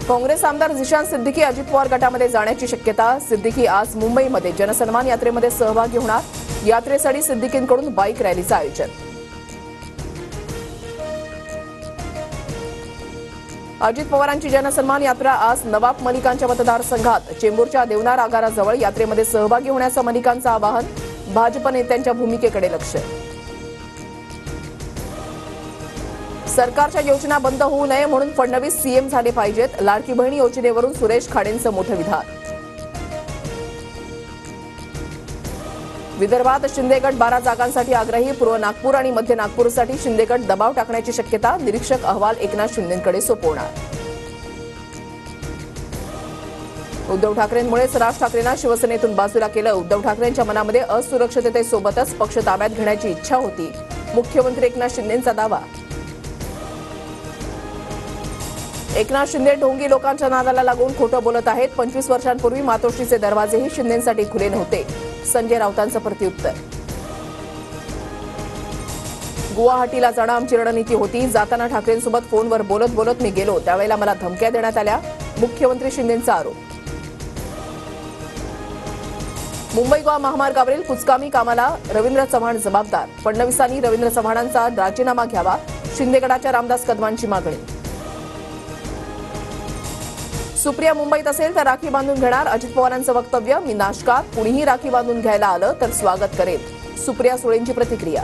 काँग्रेस आमदार झिशान सिद्दीकी अजित पवार गटामध्ये जाण्याची शक्यता। सिद्दीकी आज मुंबईमध्ये जनसन्मान यात्रेमध्ये सहभागी होणार। यात्रेसाठी सिद्दीकींकडून बाईक रॅलीचं आयोजन। अजित पवारांची जनसन्मान यात्रा आज नवाब मलिकांच्या मतदारसंघात चेंबूरच्या देवनार आगाराजवळ। यात्रेमध्ये सहभागी होण्याचं मलिकांचं आवाहन। भाजप नेत्यांच्या भूमिकेकडे लक्ष। सरकारच्या योजना बंद होऊ नये म्हणून फडणवीस सीएम झाले पाहिजेत। लाडकी बहीण योजनेवरून सुरेश खाडेंचं मोठं विधान। विदर्भात शिंदे गट 12 जागांसाठी आग्रही। पूर्व नागपूर आणि मध्य नागपूरसाठी शिंदे गट दबाव टाकण्याची शक्यता। निरीक्षक अहवाल एकनाथ शिंदेंकडे सोपवणार। उद्धव ठाकरेंमुळेच राज ठाकरेंना शिवसेनेतून बाजूला केलं। उद्धव ठाकरेंच्या मनामध्ये असुरक्षिततेसोबतच पक्ष ताब्यात घेण्याची इच्छा होती। मुख्यमंत्री एकनाथ शिंदेंचा दावा। एकनाथ शिंदे ढोंगी लोकांच्या नादाला लागून खोटं बोलत आहेत। 25 वर्षांपूर्वी मातोश्रीचे दरवाजेही शिंदेंसाठी खुले नव्हते। संजय राऊतांचं प्रत्युत्तर। गुवाहाटीला जाणं आमची रणनीती होती। जाताना ठाकरेंसोबत फोनवर बोलत बोलत मी गेलो। त्यावेळेला मला धमक्या देण्यात आल्या। मुख्यमंत्री शिंदेंचा आरोप। मुंबई गोवा महामार्गावरील कुचकामी कामाला रवींद्र चव्हाण जबाबदार। फडणवीसांनी रवींद्र चव्हाणांचा राजीनामा घ्यावा। शिंदे गटाच्या रामदास कदमांची मागणी। सुप्रिया मुंबईत असेल तर राखी बांधून घेणार। अजित पवारांचं वक्तव्य। मी नाशकात, कुणीही राखी बांधून घ्यायला आलं तर स्वागत करेल। सुप्रिया सुळेंची प्रतिक्रिया।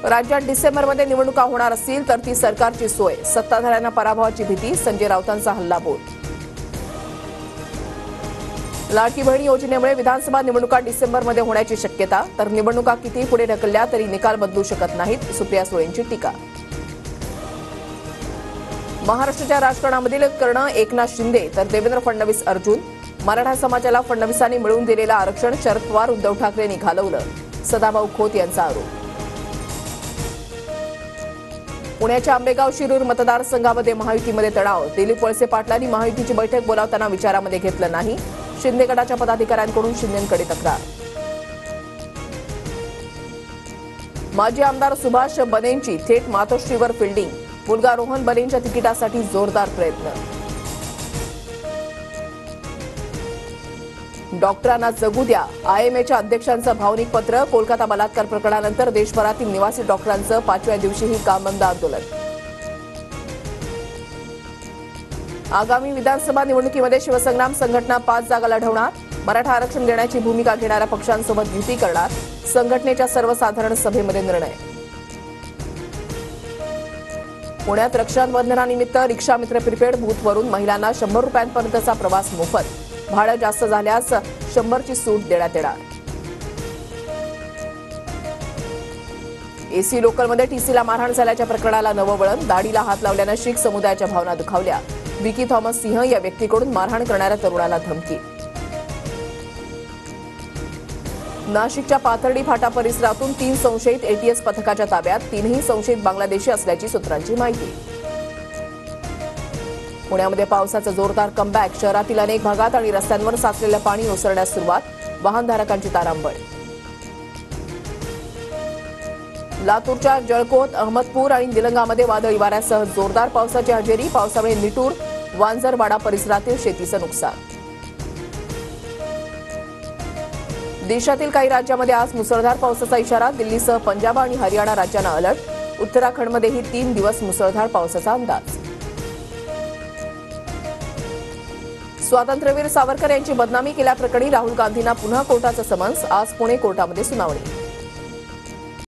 राज्यात डिसेंबरमध्ये निवडणुका होणार असतील तर ती सरकारची सोय। सत्ताधाऱ्यांना पराभवाची भीती। संजय राऊतांचा हल्लाबोल। लाडकी बहीण योजनेमुळे विधानसभा निवडणुका डिसेंबरमध्ये होण्याची शक्यता। तर निवडणुका किती पुढे ढकलल्या तरी निकाल बदलू शकत नाहीत। सुप्रिया सुळेंची टीका। महाराष्ट्राच्या राजकारणामधील कर्ण एकनाथ शिंदे तर देवेंद्र फडणवीस अर्जुन। मराठा समाजाला फडणवीसांनी मिळवून दिलेलं आरक्षण शरद पवार उद्धव ठाकरेंनी घालवलं। सदाभाऊ खोत यांचा आरोप। पुण्याच्या आंबेगाव शिरूर मतदारसंघामध्ये महायुतीमध्ये तणाव। दिलीप वळसे पाटलांनी महायुतीची बैठक बोलावताना विचारामध्ये घेतलं नाही। शिंदे गटाच्या पदाधिकाऱ्यांकडून शिंदेंकडे तक्रार। माजी आमदार सुभाष बनेंची थेट मातोश्रीवर फिल्डिंग। मुलगा रोहन बनेंच्या तिकिटासाठी जोरदार प्रयत्न। डॉक्टरांना जगू द्या। आयएमएच्या अध्यक्षांचं भावनिक पत्र। कोलकाता बलात्कार प्रकरणानंतर देशभरातील निवासी डॉक्टरांचं 5व्या दिवशीही कामबंद आंदोलन। आगामी विधानसभा निवडणुकीमध्ये शिवसंग्राम संघटना 5 जागा लढवणार। मराठा आरक्षण देण्याची भूमिका घेणाऱ्या पक्षांसोबत युती करणार। संघटनेच्या सर्वसाधारण सभेमध्ये निर्णय। पुण्यात रक्षाबंधनानिमित्त रिक्षा मित्र प्रीपेड बूथवरून महिलांना 100 रुपयांपर्यंतचा प्रवास मोफत। भाडं जास्त झाल्यास 100ची सूट देण्यात येणार। एसी लोकलमध्ये टीसीला मारहाण झाल्याच्या प्रकरणाला नवं वळण। दाढीला हात लावल्यानं शीख समुदायाच्या भावना दुखावल्या। विकी थॉमस सिंह या व्यक्तीकडून मारहाण करणाऱ्या तरुणाला धमकी। नाशिकच्या पाथर्डी फाटा परिसरातून 3 संशयित एटीएस पथकाच्या ताब्यात। 3ही संशयित बांगलादेशी असल्याची सूत्रांची माहिती। पुण्यामध्ये पावसाचा जोरदार कमबॅक। शहरातील अनेक भागात आणि रस्त्यांवर साचलेलं पाणी ओसरण्यास सुरुवात। वाहनधारकांची तारांबळ। लातूरच्या जळकोट, अहमदपूर आणि निलंगामध्ये वादळी वाऱ्यासह जोरदार पावसाची हजेरी। पावसामुळे निटूर, वांजरवाडा परिसरातील शेतीचं नुकसान। देशातील काही राज्यांमध्ये आज मुसळधार पावसाचा इशारा। दिल्लीसह पंजाब आणि हरियाणा राज्यांना अलर्ट। उत्तराखंडमध्येही 3 दिवस मुसळधार पावसाचा अंदाज। स्वातंत्र्यवीर सावरकर यांची बदनामी केल्याप्रकरणी राहुल गांधींना पुन्हा कोर्टाचं समन्स। आज पुणे कोर्टामध्ये सुनावणी।